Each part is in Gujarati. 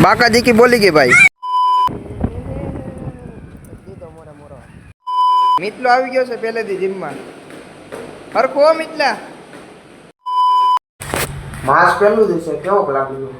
બાકાજી કી બોલી ગઈ ભાઈ. મિતલો આવી ગયો છે પહેલેથી જીમમાં. હરખો મિતલા. માસ પેલું દિવસે કેવો લાગ્યો.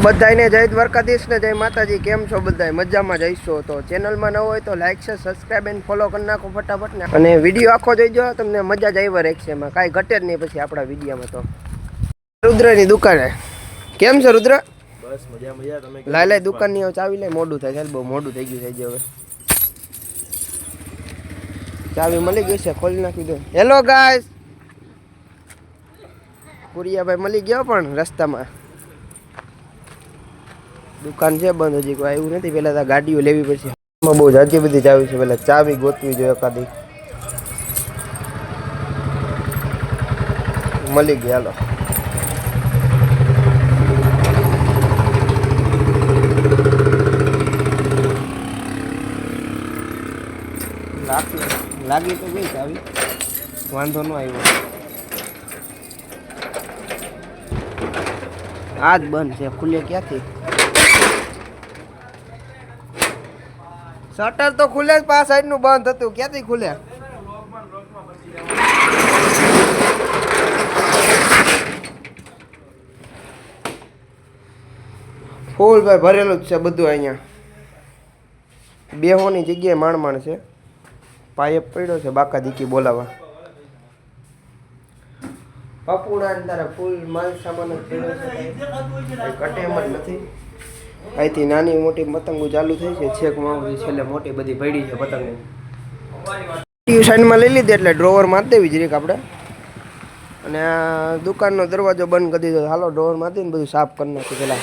બધાને જય દ્વારકાધીશ ને જય માતાજી. કેમ છો બધાય? મજામાં જઈશો તો ચેનલમાં ન હોય તો લાઈક છે, સબસ્ક્રાઈબ અને ફોલો કરી નાખો ફટાફટ ને. અને વિડીયો આખો જોઈજો, તમને મજા જ આવી રહેશે. એમાં કાંઈ ઘટે જ નહીં પછી આપણા વિડીયોમાં. તો રુદ્રની દુકાને કેમ છે રુદ્ર? બસ મજા મજા. તમે લાય દુકાનની ચાવી લે, મોડું થાય છે. બહુ મોડું થઈ ગયું છે હવે. ચાવી મળી ગઈ છે, ખોલી નાખી દો. હેલો ગાઈસ, કુરિયાભાઈ મળી ગયો પણ રસ્તામાં. દુકાન છે બંધ, હજી કોઈ આવ્યું નથી. પેલા ગાડીઓ લેવી પડશે. બહુ જાજી બધી ચાવી છે, પેલા ચાવી ગોતવી જોઈએ એકાદી. મળી ગઈ, હાલો. લાગી તો ગઈ ચાવી, વાંધો ન આવ્યો. આજ બંધ છે, ખુલે ક્યાંથી? શટર તો ખુલે જ, પાસ સાઈડ નું બંધ હતું, ક્યાંથી ખુલે? ફૂલ ભાઈ ભરેલું જ છે બધું. અહીંયા બેહોની જગ્યાએ માણ છે. પાયપ પડ્યો છે બાકા દીકી બોલાવા. પપુડા તારા ફૂલ માલ સામાન જ પડ્યો છે, કટે એમ જ નથી. અહીંથી નાની મોટી પતંગો ચાલુ થઈ છે, છેક માં છેલ્લે મોટી બધી પડી છે પતંગો. સાઈડમાં લઈ લીધી એટલે ડ્રોવર મારી દેવી જરીક આપણે. અને આ દુકાનનો દરવાજો બંધ કરી દીધો. હાલો ડ્રોવર મારી દઈને બધું સાફ કરી નાખ્યું. પેલા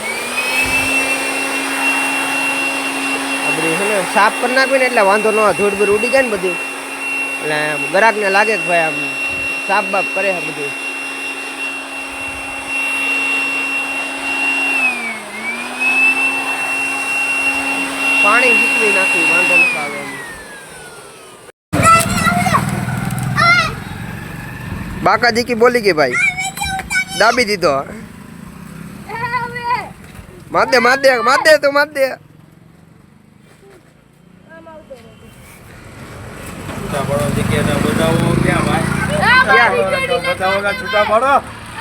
આ બધું છે ને સાફ કરી નાખ્યું ને એટલે વાંધો ન આવે. ધૂળ બૂળ ઉડી જાય ને બધી, એટલે ગ્રાહકને લાગે કે ભાઈ આમ સાફ બાફ કરે છે બધું. પાણી શીખવી નાખ્યું, વાંધો નથી આવે એમ. બાકાજી કી બોલી ગઈ ભાઈ, દાબી દીધો. માર દે તો માર દે.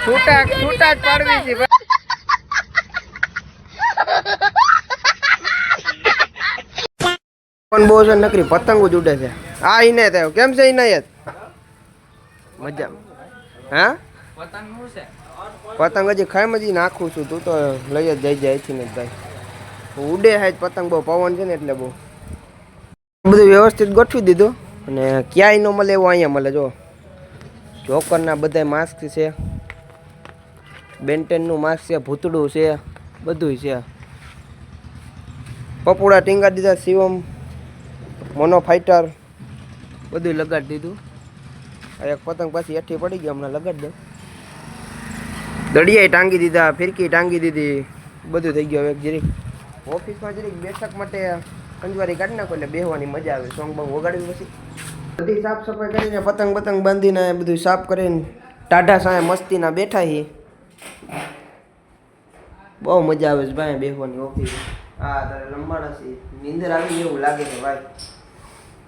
છૂટા જ પાડવી છે. પણ બહુ છે નકરી પતંગો જ ઉડે છે. આ ઈને થયો કેમ છે ઇનાયત? મજા. હા પતંગ હજી ખાઈ હજી નાખું છું. તું તો લઈ જ જાય છે ને ભાઈ. ઉડે છે પતંગ, બહુ પવન છે ને એટલે બહુ. બધું વ્યવસ્થિત ગોઠવી દીધું. અને ક્યાંય ન મળે એવું અહીંયા મળે. જો જોકરના બધા માસ્ક છે, બેન્ટેનનું માસ્ક છે, ભૂતડું છે, બધું છે. પપુડા ટીંગા દીધા, શિવમ મોનો ફાઈટર બધું લગાડી દીધું. એક પતંગ પાછી હેઠી પડી ગઈ, હમણાં લગાડી દઉં. દડિયાએ ટાંગી દીધા, ફિરકી ટાંગી દીધી, બધું થઈ ગયું. એક જરીક ઓફિસમાં જરીક બેઠક માટે કંજવારી કાઢી નાખો એટલે બેહવાની મજા આવે. સોંગ બોંગ વગાડવી પછી બધી સાફ સફાઈ કરીને પતંગ બાંધીને બધું સાફ કરીને ટાઢા સાંય મસ્તીના બેઠા છીએ. બહુ મજા આવે છે ભાઈ બેહવાની ઓફિસ. હા તારે લંબાણા છે, નીંદર આવી એવું લાગે છે ભાઈ.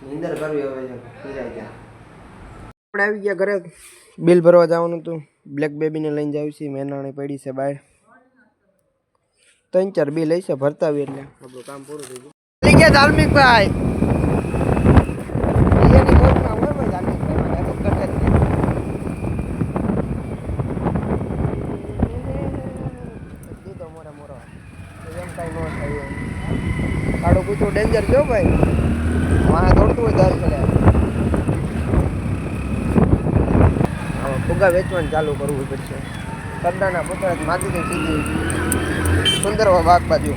નીંદર કરવી હવે છે પીરાય ત્યાં. આપણે આવી ગયા ઘરે, બિલ ભરવા જવાનું હતું. બ્લેક બેબીને લઈને જાવ છે, મેનાણી પડી છે બહાર. 3-4 બિલ હશે, ભરતા આવી એટલે આપણું કામ પૂરું થઈ ગયું. લઈ ગયા ધાર્મિક ભાઈ. કાળું કૂતરું ડેન્જર છે ભાઈ, વાહ દોડતું હોય દર પડે. ફુગા વેચવાનું ચાલુ કરવું પડશે. કરડાના પોતા માથીથી સીધી સુંદર બાગ બાજુ.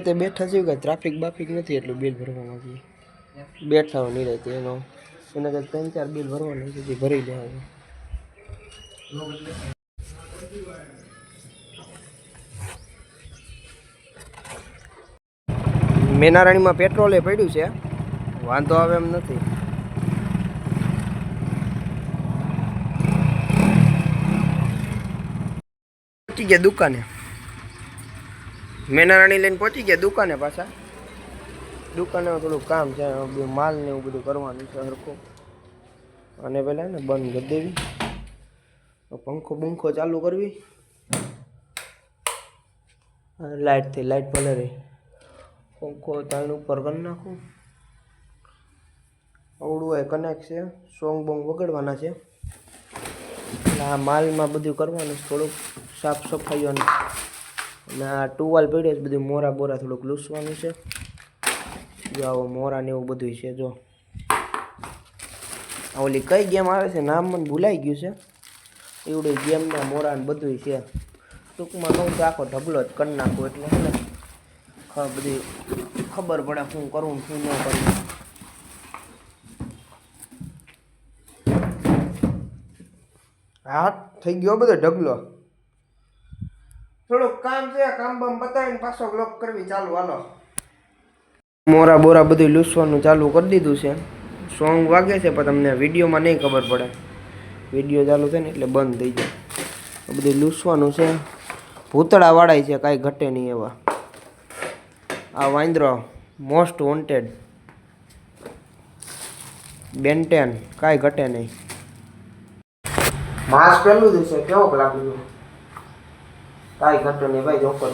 તે બેઠા છે કે ટ્રાફિક બાફિક નથી એટલું બિલ ભરવામાં બેઠા નહીં રહેતી એનો એના કંઈક 3-4 બિલ ભરવાનું છે, જે ભરી જાય. મેનારાણીમાં પેટ્રોલે પડ્યું છે, વાંધો આવે એમ નથી. પહોંચી ગયા દુકાને. મેનારાણી લઈને પહોંચી ગયા દુકાને પાછા. દુકાને થોડું કામ છે, માલ ને એવું બધું કરવાનું છે હરખું. અને પેલા ને બંધ કરી દેવી, પંખો બંખો ચાલુ કરવી, લાઇટથી લાઇટ ભલે રહી. પંખો તાણ ઉપર કરી નાખું. અવડું એ કનેક્ટ છે, સોંગ બોંગ વગાડવાના છે. એટલે આ માલમાં બધું કરવાનું થોડુંક સાફ સફાઈઓનું. અને આ ટુવાલ પડ્યો છે, બધું મોરા બોરા થોડુંક લૂસવાનું છે. જો આવો મોરા ને એવું બધું છે. જો ઓલી કઈ ગેમ આવે છે નામ મને ભૂલાઈ ગયું છે. એવડી ગેમના મોરા ને બધું છે. ટૂંકમાં કહું તો આખો ઢગલો જ કરી નાખું એટલે છે ને બધી ખબર પડે શું કરવું શું ન કરવું. હા થઈ ગયો બધો ઢગલો. થોડુંક કામ છે, કામ બામ બતાવીને પાછો બ્લોક કરવી ચાલુ. હાલો, મોરા બોરા બધું લૂસવાનું ચાલુ કરી દીધું છે. સોંગ વાગે છે પણ તમને વિડીયોમાં નહીં ખબર પડે. વિડીયો ચાલુ થાય ને એટલે બંધ થઈ જાય. બધું લૂસવાનું છે. ભૂતળા વાળાય છે, કાંઈ ઘટે નહીં એવા. આ વાંદરો મોસ્ટ વોન્ટેડ, બેન્ટેન કાંઈ ઘટે નહીં. માસ્ક પહેલું દિવસે કેવોક લાગ્યું, કાંઈ ઘટે નહીં ભાઈ. જોકર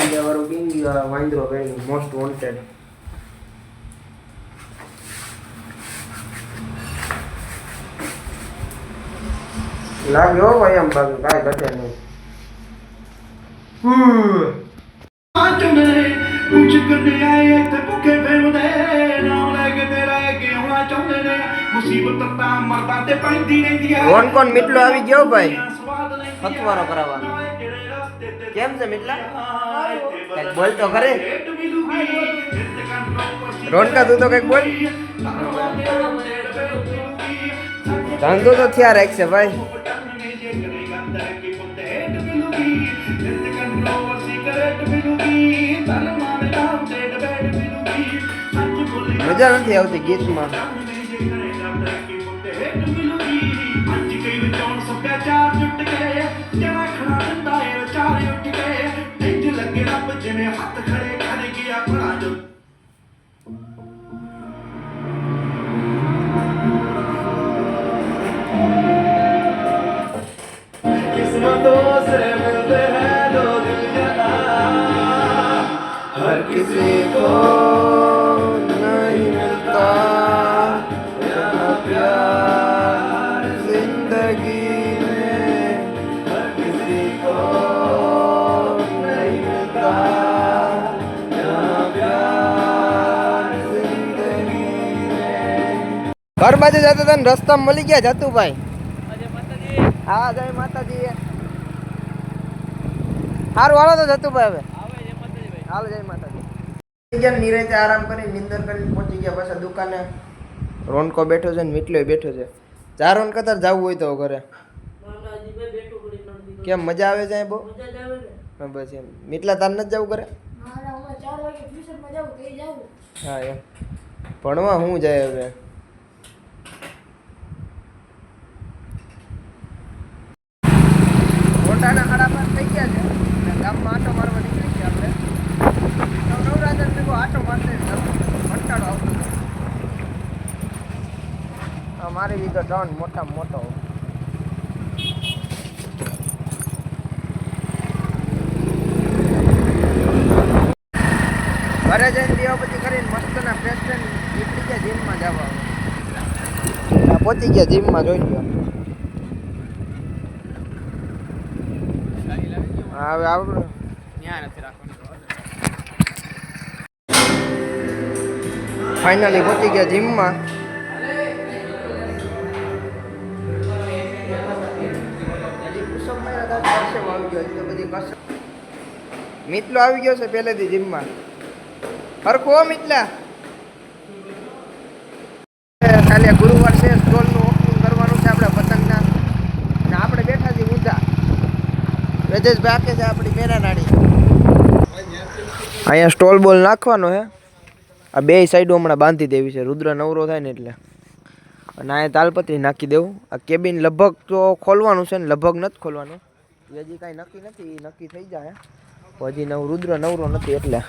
ઇન્ડિયા વાળું કેવી વાંદરો પહેર્યું, મોસ્ટ વોન્ટેડ. લાગ્યો ભાઈ એમ, બાકી કાંઈ ઘટે નહીં. કોણ મીટલો આવી ગયો ભાઈ હથવારો કરાવવાનો. કેમ છે મીટલા? કઈક બોલ તો કરે. રોનકા તું તો કઈક બોલ. ધંધો તો થયા રાખશે ભાઈ. મજા નથી આવતી ગીતમાં. हर किसी को नहीं मिलता इतना प्यार जिंदगी में, हर किसी को नहीं मिलता इतना प्यार जिंदगी में. घर बाजू जाते थे रस्ता मળી ગયા જતુભાઈ. હા જય માતાજી. હારું હાલો તો જતુભાઈ હવે. હાલ જય માતાજી. નિરાંતે આરામ કરી નિંદર કરીને પહોંચી ગયા પાછા દુકાને. રોનકો બેઠો છે ને મીટલો બેઠો છે. ચારોન કતાર જવું હોય તો ઘરે. કેમ મજા આવે છે બહુ? બસ એમ. મીટલા તાર નથી જવું ઘરે? હા એમ. ભણવા હું જાય હવે. મોટાના ખાડા પર થઈ ગયા છે. ગામમાં આટો મારવા નીકળી ગયા આપણે. નવરાત્ર ભેગો આટો મારતે કંટાળો આવતો. મારી વિગત ડન મોટામાં મોટો. ઘરે જઈને દીવાબત્તી કરીને મસ્તના ફ્રેશ થઈને નીકળી ગયા જીમમાં જવા. પહોંચી ગયા જીમમાં જોઈ લો. હવે આપણે ફાઇનલી પહોંચી ગયા જીમમાં. મિતલો આવી ગયો છે પહેલેથી જીમમાં. હરખો મિતલા રજેશભાઈ આકે છે આપણી મેના નાડી. અહીંયા સ્ટોલ બોલ નાખવાનો હે. આ બે સાઈડો હમણાં બાંધી દેવી છે રુદ્ર નવરો થાય ને એટલે. અને અહીંયા તાલપત્રી નાખી દેવું. આ કેબિન લગભગ તો ખોલવાનું છે ને લગભગ નથી ખોલવાનું. હજી કાંઈ નક્કી નથી, નક્કી થઈ જાય. હજી રુદ્ર નવરો નથી એટલે.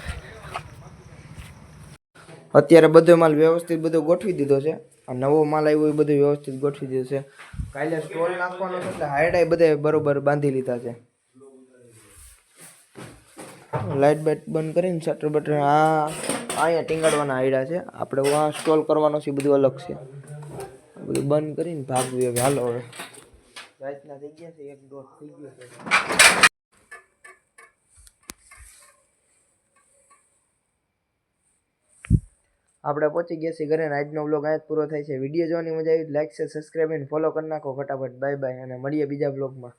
અત્યારે બધો માલ વ્યવસ્થિત બધો ગોઠવી દીધો છે. આ નવો માલ આવ્યો એ બધું વ્યવસ્થિત ગોઠવી દીધો છે. કાલે સ્ટોલ નાખવાનો છે એટલે હાઈડાઈ બધે બરોબર બાંધી લીધા છે. લાઇટ બાઇટ બંધ કરીને શટર બટર અહીંયા ટીંગાડવાના હાઈડા છે. આપણે આ સ્ટોલ કરવાનો છે બધું અલગ છે. બધું બંધ કરીને ભાગવી હવે હાલો હવે. રાતના થઈ ગયા છે 1-1.5 થઈ ગયો છે. આપણે પહોંચી ગયા છીએ ઘરે. આજનો વ્લોગ અહીંયા જ પૂરો થાય છે. વિડીયો જોવાની મજા આવી લાઈક છે, સબસ્ક્રાઈબ અને ફોલો કરી નાખો ફટાફટ. બાય બાય અને મળીએ બીજા વ્લોગમાં.